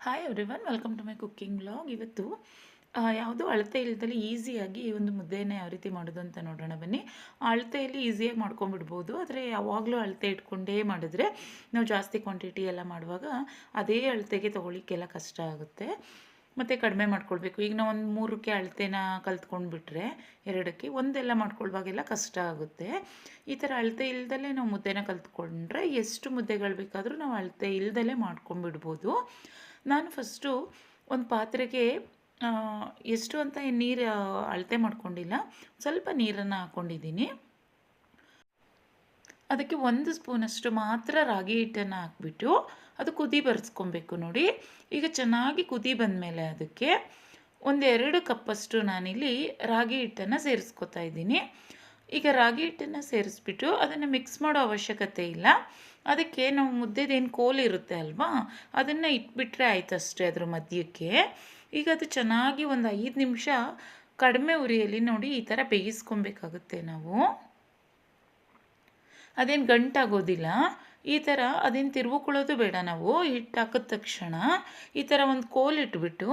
Hi everyone, welcome to my cooking vlog. ಇವತ್ತು ಯಾವುದೋ ಅಳತೆ ಇಲ್ಲದಲ್ಲಿ ಈಸಿಯಾಗಿ ಈ ಒಂದು ಮುದ್ದೆನ ಯಾವ ರೀತಿ ಮಾಡೋದು ಅಂತ ನೋಡೋಣ ಬನ್ನಿ. ಅಳತೆಯಲ್ಲಿ ಈಸಿಯಾಗಿ ಮಾಡ್ಕೊಂಡ್ಬಿಡ್ಬೋದು, ಆದರೆ ಯಾವಾಗಲೂ ಅಳತೆ ಇಟ್ಕೊಂಡೇ ಮಾಡಿದ್ರೆ ನಾವು ಜಾಸ್ತಿ ಕ್ವಾಂಟಿಟಿ ಎಲ್ಲ ಮಾಡುವಾಗ ಅದೇ ಅಳತೆಗೆ ತೊಗೊಳ್ಳಿಕ್ಕೆಲ್ಲ ಕಷ್ಟ ಆಗುತ್ತೆ, ಮತ್ತು ಕಡಿಮೆ ಮಾಡ್ಕೊಳ್ಬೇಕು. ಈಗ ನಾವು ಒಂದು 3ಕ್ಕೆ ಅಳತೆನ ಕಲ್ತ್ಕೊಂಡ್ಬಿಟ್ರೆ 2ಕ್ಕೆ ಒಂದೆಲ್ಲ ಮಾಡ್ಕೊಳ್ವಾಗೆಲ್ಲ ಕಷ್ಟ ಆಗುತ್ತೆ. ಈ ಥರ ಅಳತೆ ಇಲ್ದಲೇ ನಾವು ಮುದ್ದೆನ ಕಲ್ತ್ಕೊಂಡ್ರೆ ಎಷ್ಟು ಮುದ್ದೆಗಳು ಬೇಕಾದರೂ ನಾವು ಅಳತೆ ಇಲ್ದಲೇ ಮಾಡ್ಕೊಂಡ್ಬಿಡ್ಬೋದು. ನಾನು ಫಸ್ಟು ಒಂದು ಪಾತ್ರೆಗೆ ಎಷ್ಟು ಅಂತ ನೀರು ಅಳತೆ ಮಾಡ್ಕೊಂಡಿಲ್ಲ, ಸ್ವಲ್ಪ ನೀರನ್ನು ಹಾಕ್ಕೊಂಡಿದ್ದೀನಿ. ಅದಕ್ಕೆ 1 ಸ್ಪೂನಷ್ಟು ಮಾತ್ರ ರಾಗಿ ಹಿಟ್ಟನ್ನು ಹಾಕ್ಬಿಟ್ಟು ಅದು ಕುದಿ ಬರ್ಸ್ಕೊಬೇಕು. ನೋಡಿ, ಈಗ ಚೆನ್ನಾಗಿ ಕುದಿ ಬಂದಮೇಲೆ ಅದಕ್ಕೆ 1-2 ಕಪ್ಪಷ್ಟು ನಾನಿಲ್ಲಿ ರಾಗಿ ಹಿಟ್ಟನ್ನು ಸೇರಿಸ್ಕೊತಾ ಇದ್ದೀನಿ. ಈಗ ರಾಗಿ ಹಿಟ್ಟನ್ನು ಸೇರಿಸ್ಬಿಟ್ಟು ಅದನ್ನು ಮಿಕ್ಸ್ ಮಾಡೋ ಅವಶ್ಯಕತೆ ಇಲ್ಲ. ಅದಕ್ಕೆ ನಾವು ಮುದ್ದೆದೇನು ಕೋಲು ಇರುತ್ತೆ ಅಲ್ವಾ, ಅದನ್ನು ಇಟ್ಬಿಟ್ರೆ ಆಯ್ತು ಅಷ್ಟೇ ಅದ್ರ ಮಧ್ಯಕ್ಕೆ. ಈಗ ಅದು ಚೆನ್ನಾಗಿ ಒಂದು 5 ನಿಮಿಷ ಕಡಿಮೆ ಉರಿಯಲ್ಲಿ ನೋಡಿ ಈ ಥರ ಬೇಯಿಸ್ಕೊಬೇಕಾಗುತ್ತೆ ನಾವು. ಅದೇನು ಗಂಟಾಗೋದಿಲ್ಲ. ಈ ಥರ ಅದೇನು ತಿರುವುಕೊಳ್ಳೋದು ಬೇಡ. ನಾವು ಹಿಟ್ಟು ಹಾಕಿದ ತಕ್ಷಣ ಈ ಥರ ಒಂದು ಕೋಲು ಇಟ್ಬಿಟ್ಟು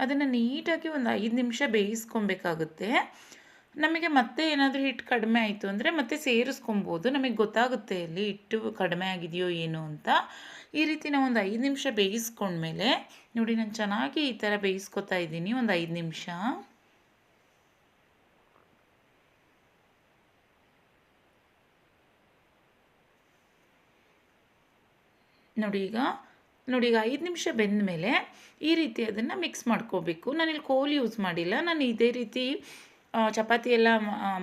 ಅದನ್ನು ನೀಟಾಗಿ ಒಂದು 5 ನಿಮಿಷ ಬೇಯಿಸ್ಕೊಬೇಕಾಗುತ್ತೆ. ನಮಗೆ ಮತ್ತೆ ಏನಾದರೂ ಹಿಟ್ಟು ಕಡಿಮೆ ಆಯಿತು ಅಂದರೆ ಮತ್ತೆ ಸೇರಿಸ್ಕೊಬೋದು. ನಮಗೆ ಗೊತ್ತಾಗುತ್ತೆ ಅಲ್ಲಿ ಹಿಟ್ಟು ಕಡಿಮೆ ಆಗಿದೆಯೋ ಏನೋ ಅಂತ. ಈ ರೀತಿ ನಾವು ಒಂದು 5 ನಿಮಿಷ ಬೇಯಿಸ್ಕೊಂಡ್ಮೇಲೆ ನೋಡಿ, ನಾನು ಚೆನ್ನಾಗಿ ಈ ಥರ ಬೇಯಿಸ್ಕೊತಾ ಇದ್ದೀನಿ ಒಂದು 5 ನಿಮಿಷ. ನೋಡಿ ಈಗ 5 ನಿಮಿಷ ಬೆಂದ ಮೇಲೆ ಈ ರೀತಿ ಅದನ್ನು ಮಿಕ್ಸ್ ಮಾಡ್ಕೋಬೇಕು. ನಾನಿಲ್ಲಿ ಕೋಲ್ ಯೂಸ್ ಮಾಡಿಲ್ಲ, ನಾನು ಇದೇ ರೀತಿ ಚಪಾತಿ ಎಲ್ಲ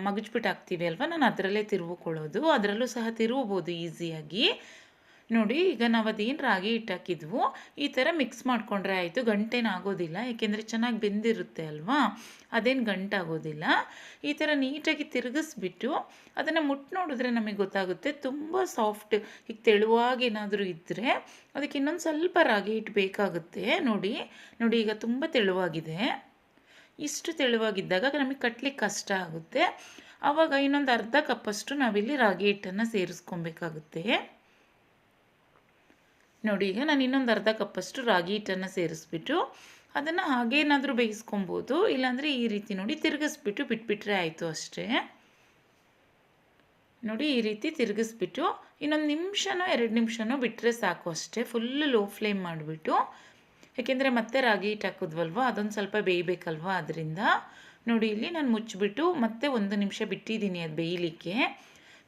ಮಗಚ್ಬಿಟ್ಟು ಹಾಕ್ತೀವಿ ಅಲ್ವ, ನಾನು ಅದರಲ್ಲೇ ತಿರುವುಕೊಳ್ಳೋದು. ಅದರಲ್ಲೂ ಸಹ ತಿರುವಬೋದು ಈಸಿಯಾಗಿ. ನೋಡಿ, ಈಗ ನಾವು ಅದೇನು ರಾಗಿ ಹಿಟ್ಟು ಹಾಕಿದ್ವು ಈ ಥರ ಮಿಕ್ಸ್ ಮಾಡಿಕೊಂಡ್ರೆ ಆಯಿತು. ಗಂಟೇನಾಗೋದಿಲ್ಲ, ಏಕೆಂದರೆ ಚೆನ್ನಾಗಿ ಬೆಂದಿರುತ್ತೆ ಅಲ್ವಾ, ಅದೇನು ಗಂಟಾಗೋದಿಲ್ಲ. ಈ ಥರ ನೀಟಾಗಿ ತಿರುಗಿಸ್ಬಿಟ್ಟು ಅದನ್ನು ಮುಟ್ಟು ನೋಡಿದ್ರೆ ನಮಗೆ ಗೊತ್ತಾಗುತ್ತೆ. ತುಂಬ ಸಾಫ್ಟ್, ಈಗ ತೆಳುವಾಗಿ ಏನಾದರೂ ಇದ್ದರೆ ಅದಕ್ಕೆ ಇನ್ನೊಂದು ಸ್ವಲ್ಪ ರಾಗಿ ಹಿಟ್ಟು ಬೇಕಾಗುತ್ತೆ. ನೋಡಿ ಈಗ ತುಂಬ ತೆಳುವಾಗಿದೆ. ಇಷ್ಟು ತೆಳುವಾಗಿದ್ದಾಗ ನಮಗೆ ಕಟ್ಲಿಕ್ಕೆ ಕಷ್ಟ ಆಗುತ್ತೆ. ಆವಾಗ ಇನ್ನೊಂದು ಅರ್ಧ ಕಪ್ಪಷ್ಟು ನಾವಿಲ್ಲಿ ರಾಗಿ ಹಿಟ್ಟನ್ನು ಸೇರಿಸ್ಕೊಬೇಕಾಗುತ್ತೆ. ನೋಡಿ, ಈಗ ನಾನು ಇನ್ನೊಂದು ಅರ್ಧ ಕಪ್ಪಷ್ಟು ರಾಗಿ ಹಿಟ್ಟನ್ನು ಸೇರಿಸ್ಬಿಟ್ಟು ಅದನ್ನು ಹಾಗೇನಾದರೂ ಬೇಯಿಸ್ಕೊಬೋದು, ಇಲ್ಲಾಂದರೆ ಈ ರೀತಿ ನೋಡಿ ತಿರುಗಿಸ್ಬಿಟ್ಟು ಬಿಟ್ಬಿಟ್ರೆ ಆಯಿತು ಅಷ್ಟೇ. ನೋಡಿ, ಈ ರೀತಿ ತಿರುಗಿಸ್ಬಿಟ್ಟು ಇನ್ನೊಂದು ನಿಮಿಷನೋ 2 ನಿಮಿಷನೋ ಬಿಟ್ಟರೆ ಸಾಕು ಅಷ್ಟೇ. ಫುಲ್ಲು ಲೋ ಫ್ಲೇಮ್ ಮಾಡಿಬಿಟ್ಟು, ಏಕೆಂದರೆ ಮತ್ತೆ ರಾಗಿ ಹಿಟ್ಟು ಹಾಕಿದ್ವಲ್ವ, ಅದೊಂದು ಸ್ವಲ್ಪ ಬೇಯಬೇಕಲ್ವ, ಅದರಿಂದ. ನೋಡಿ, ಇಲ್ಲಿ ನಾನು ಮುಚ್ಚಿಬಿಟ್ಟು ಮತ್ತೆ 1 ನಿಮಿಷ ಬಿಟ್ಟಿದ್ದೀನಿ ಅದು ಬೇಯಲಿಕ್ಕೆ.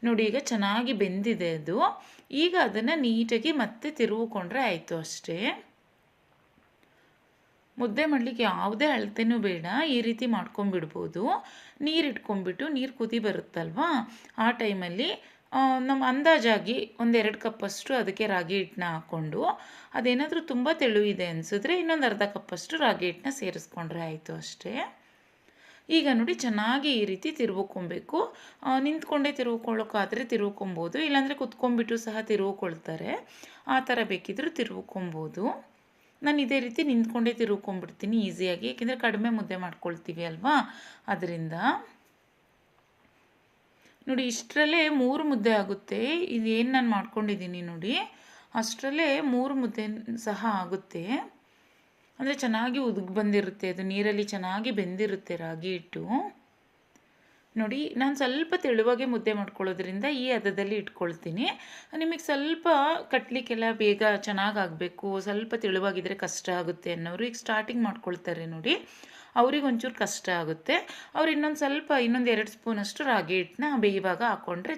ನೋಡಿ, ಈಗ ಚೆನ್ನಾಗಿ ಬೆಂದಿದೆ ಅದು. ಈಗ ಅದನ್ನು ನೀಟಾಗಿ ಮತ್ತೆ ತಿರುವುಕೊಂಡ್ರೆ ಆಯಿತು ಅಷ್ಟೇ. ಮುದ್ದೆ ಮಾಡಲಿಕ್ಕೆ ಯಾವುದೇ ಅಳತೆನೂ ಬೇಡ, ಈ ರೀತಿ ಮಾಡ್ಕೊಂಬಿಡ್ಬೋದು. ನೀರು ಇಟ್ಕೊಂಡ್ಬಿಟ್ಟು ನೀರು ಕುದಿ ಬರುತ್ತಲ್ವ, ಆ ಟೈಮಲ್ಲಿ ನಮ್ಮ ಅಂದಾಜಾಗಿ 1-2 ಕಪ್ಪಷ್ಟು ಅದಕ್ಕೆ ರಾಗಿ ಹಿಟ್ಟನ್ನ ಹಾಕ್ಕೊಂಡು, ಅದೇನಾದರೂ ತುಂಬ ತೆಳು ಇದೆ ಅನಿಸಿದ್ರೆ ಇನ್ನೊಂದು ಅರ್ಧ ಕಪ್ಪಷ್ಟು ರಾಗಿ ಹಿಟ್ಟನ್ನ ಸೇರಿಸ್ಕೊಂಡ್ರೆ ಆಯಿತು ಅಷ್ಟೇ. ಈಗ ನೋಡಿ, ಚೆನ್ನಾಗಿ ಈ ರೀತಿ ತಿರುವುಕೊಬೇಕು. ನಿಂತ್ಕೊಂಡೇ ತಿರುವುಕೊಳ್ಳೋಕ್ಕಾದರೆ ತಿರುವುಕೊಬೋದು, ಇಲ್ಲಾಂದರೆ ಕುತ್ಕೊಂಡ್ಬಿಟ್ಟು ಸಹ ತಿರುವುಕೊಳ್ತಾರೆ. ಆ ಥರ ಬೇಕಿದ್ದರೂ ತಿರುವುಕೊಬೋದು. ನಾನು ಇದೇ ರೀತಿ ನಿಂತ್ಕೊಂಡೇ ತಿರುವುಕೊಂಡ್ಬಿಡ್ತೀನಿ ಈಸಿಯಾಗಿ, ಏಕೆಂದರೆ ಕಡಿಮೆ ಮುದ್ದೆ ಮಾಡ್ಕೊಳ್ತೀವಿ ಅಲ್ವಾ, ಅದರಿಂದ. ನೋಡಿ, ಇಷ್ಟರಲ್ಲೇ 3 ಮುದ್ದೆ ಆಗುತ್ತೆ. ಇದೇನು ನಾನು ಮಾಡ್ಕೊಂಡಿದ್ದೀನಿ ನೋಡಿ, ಅಷ್ಟರಲ್ಲೇ 3 ಮುದ್ದೆ ಸಹ ಆಗುತ್ತೆ. ಅಂದರೆ ಚೆನ್ನಾಗಿ ಉದುಗ್ ಬಂದಿರುತ್ತೆ, ಅದು ನೀರಲ್ಲಿ ಚೆನ್ನಾಗಿ ಬೆಂದಿರುತ್ತೆ ರಾಗಿ ಹಿಟ್ಟು. ನೋಡಿ, ನಾನು ಸ್ವಲ್ಪ ತೆಳುವಾಗೆ ಮುದ್ದೆ ಮಾಡ್ಕೊಳ್ಳೋದ್ರಿಂದ ಈ ಹದದಲ್ಲಿ ಇಟ್ಕೊಳ್ತೀನಿ. ನಿಮಗೆ ಸ್ವಲ್ಪ ಕಟ್ಲಿಕ್ಕೆಲ್ಲ ಬೇಗ ಚೆನ್ನಾಗಾಗಬೇಕು, ಸ್ವಲ್ಪ ತೆಳುವಾಗಿದ್ದರೆ ಕಷ್ಟ ಆಗುತ್ತೆ ಅನ್ನೋರು ಈಗ ಸ್ಟಾರ್ಟಿಂಗ್ ಮಾಡ್ಕೊಳ್ತಾರೆ ನೋಡಿ, ಅವ್ರಿಗೆ ಒಂಚೂರು ಕಷ್ಟ ಆಗುತ್ತೆ. ಅವ್ರು ಇನ್ನೊಂದು 2 ಸ್ಪೂನಷ್ಟು ರಾಗಿ ಹಿಟ್ಟನ್ನ ಬೇಯುವಾಗ ಹಾಕ್ಕೊಂಡ್ರೆ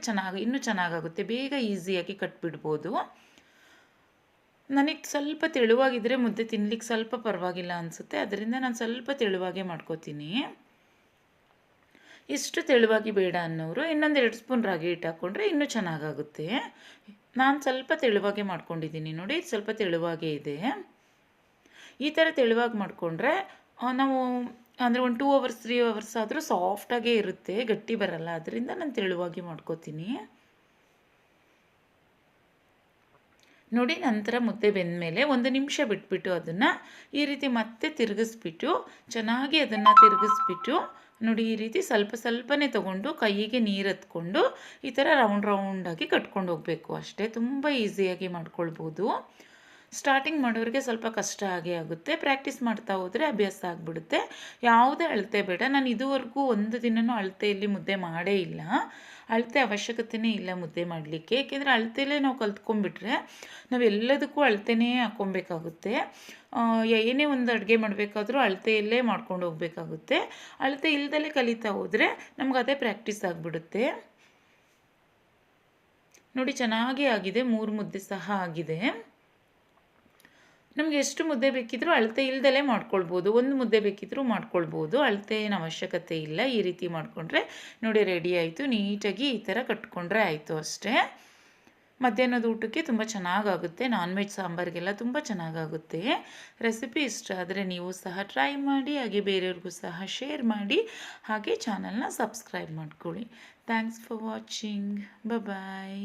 ಇನ್ನೂ ಚೆನ್ನಾಗಾಗುತ್ತೆ, ಬೇಗ ಈಸಿಯಾಗಿ ಕಟ್ಬಿಡ್ಬೋದು. ನನಗೆ ಸ್ವಲ್ಪ ತೆಳುವಾಗಿದ್ದರೆ ಮುದ್ದೆ ತಿನ್ಲಿಕ್ಕೆ ಸ್ವಲ್ಪ ಪರವಾಗಿಲ್ಲ ಅನಿಸುತ್ತೆ, ಅದರಿಂದ ನಾನು ಸ್ವಲ್ಪ ತೆಳುವಾಗೆ ಮಾಡ್ಕೋತೀನಿ. ಇಷ್ಟು ತೆಳುವಾಗಿ ಬೇಡ ಅನ್ನೋರು ಇನ್ನೊಂದು 2 ಸ್ಪೂನ್ ರಾಗಿ ಹಿಟ್ಟು ಹಾಕ್ಕೊಂಡ್ರೆ ಇನ್ನೂ ಚೆನ್ನಾಗಾಗುತ್ತೆ. ನಾನು ಸ್ವಲ್ಪ ತೆಳುವಾಗೆ ಮಾಡ್ಕೊಂಡಿದ್ದೀನಿ ನೋಡಿ, ಸ್ವಲ್ಪ ತೆಳುವಾಗೇ ಇದೆ. ಈ ಥರ ತೆಳುವಾಗಿ ಮಾಡಿಕೊಂಡ್ರೆ ನಾವು ಅಂದರೆ ಒಂದು 2 ಅವರ್ಸ್ 3 ಅವರ್ಸ್ ಆದರೂ ಸಾಫ್ಟಾಗೇ ಇರುತ್ತೆ, ಗಟ್ಟಿ ಬರಲ್ಲ. ಅದರಿಂದ ನಾನು ತೆಳುವಾಗಿ ಮಾಡ್ಕೋತೀನಿ. ನೋಡಿ, ನಂತರ ಮುದ್ದೆ ಬೆಂದಮೇಲೆ 1 ನಿಮಿಷ ಬಿಟ್ಬಿಟ್ಟು ಅದನ್ನು ಈ ರೀತಿ ಮತ್ತೆ ತಿರುಗಿಸ್ಬಿಟ್ಟು ಚೆನ್ನಾಗಿ ಅದನ್ನು ತಿರುಗಿಸ್ಬಿಟ್ಟು ನೋಡಿ, ಈ ರೀತಿ ಸ್ವಲ್ಪ ಸ್ವಲ್ಪನೇ ತೊಗೊಂಡು ಕೈಗೆ ನೀರು ಹತ್ಕೊಂಡು ಈ ಥರ ರೌಂಡಾಗಿ ಕಟ್ಕೊಂಡು ಹೋಗಬೇಕು ಅಷ್ಟೇ. ತುಂಬ ಈಸಿಯಾಗಿ ಮಾಡ್ಕೊಳ್ಬೋದು. ಸ್ಟಾರ್ಟಿಂಗ್ ಮಾಡೋರಿಗೆ ಸ್ವಲ್ಪ ಕಷ್ಟ ಆಗೇ ಆಗುತ್ತೆ. ಪ್ರಾಕ್ಟೀಸ್ ಮಾಡ್ತಾ ಹೋದರೆ ಅಭ್ಯಾಸ ಆಗಿಬಿಡುತ್ತೆ. ಯಾವುದೇ ಅಳತೆ ಬೇಡ. ನಾನು ಇದುವರೆಗೂ ಒಂದು ದಿನವೂ ಅಳತೆಯಲ್ಲಿ ಮುದ್ದೆ ಮಾಡೇ ಇಲ್ಲ. ಅಳತೆ ಅವಶ್ಯಕತೆಯೇ ಇಲ್ಲ ಮುದ್ದೆ ಮಾಡಲಿಕ್ಕೆ. ಏಕೆಂದರೆ ಅಳತೆಯಲ್ಲೇ ನಾವು ಕಲ್ತ್ಕೊಂಡ್ಬಿಟ್ರೆ ನಾವೆಲ್ಲದಕ್ಕೂ ಅಳತೆನೇ ಹಾಕ್ಕೊಬೇಕಾಗುತ್ತೆ. ಏನೇ ಒಂದು ಅಡುಗೆ ಮಾಡಬೇಕಾದ್ರೂ ಅಳತೆಯಲ್ಲೇ ಮಾಡ್ಕೊಂಡು ಹೋಗಬೇಕಾಗುತ್ತೆ. ಅಳತೆ ಇಲ್ದಲೇ ಕಲಿತಾ ಹೋದರೆ ನಮ್ಗೆ ಅದೇ ಪ್ರಾಕ್ಟೀಸ್ ಆಗಿಬಿಡುತ್ತೆ. ನೋಡಿ ಚೆನ್ನಾಗೇ ಆಗಿದೆ. 3 ಮುದ್ದೆ ಸಹ ಆಗಿದೆ. ನಮಗೆ ಎಷ್ಟು ಮುದ್ದೆ ಬೇಕಿದ್ರೂ ಅಳತೆ ಇಲ್ದಲೇ ಮಾಡ್ಕೊಳ್ಬೋದು. 1 ಮುದ್ದೆ ಬೇಕಿದ್ರೂ ಮಾಡ್ಕೊಳ್ಬೋದು. ಅಳತೆ ಏನು ಅವಶ್ಯಕತೆ ಇಲ್ಲ. ಈ ರೀತಿ ಮಾಡಿಕೊಂಡ್ರೆ ನೋಡಿ ರೆಡಿ ಆಯಿತು. ನೀಟಾಗಿ ಈ ಥರ ಕಟ್ಕೊಂಡ್ರೆ ಆಯಿತು ಅಷ್ಟೇ. ಮಧ್ಯಾಹ್ನದ ಊಟಕ್ಕೆ ತುಂಬ ಚೆನ್ನಾಗಾಗುತ್ತೆ. ನಾನ್ ವೆಜ್ ಸಾಂಬಾರಿಗೆಲ್ಲ ತುಂಬ ಚೆನ್ನಾಗಾಗುತ್ತೆ. ರೆಸಿಪಿ ಇಷ್ಟ ಆದರೆ ನೀವು ಸಹ ಟ್ರೈ ಮಾಡಿ, ಹಾಗೆ ಬೇರೆಯವ್ರಿಗೂ ಸಹ ಶೇರ್ ಮಾಡಿ, ಹಾಗೆ ಚಾನಲ್ನ ಸಬ್ಸ್ಕ್ರೈಬ್ ಮಾಡ್ಕೊಳ್ಳಿ. Thanks for watching. ಬಾಯ್.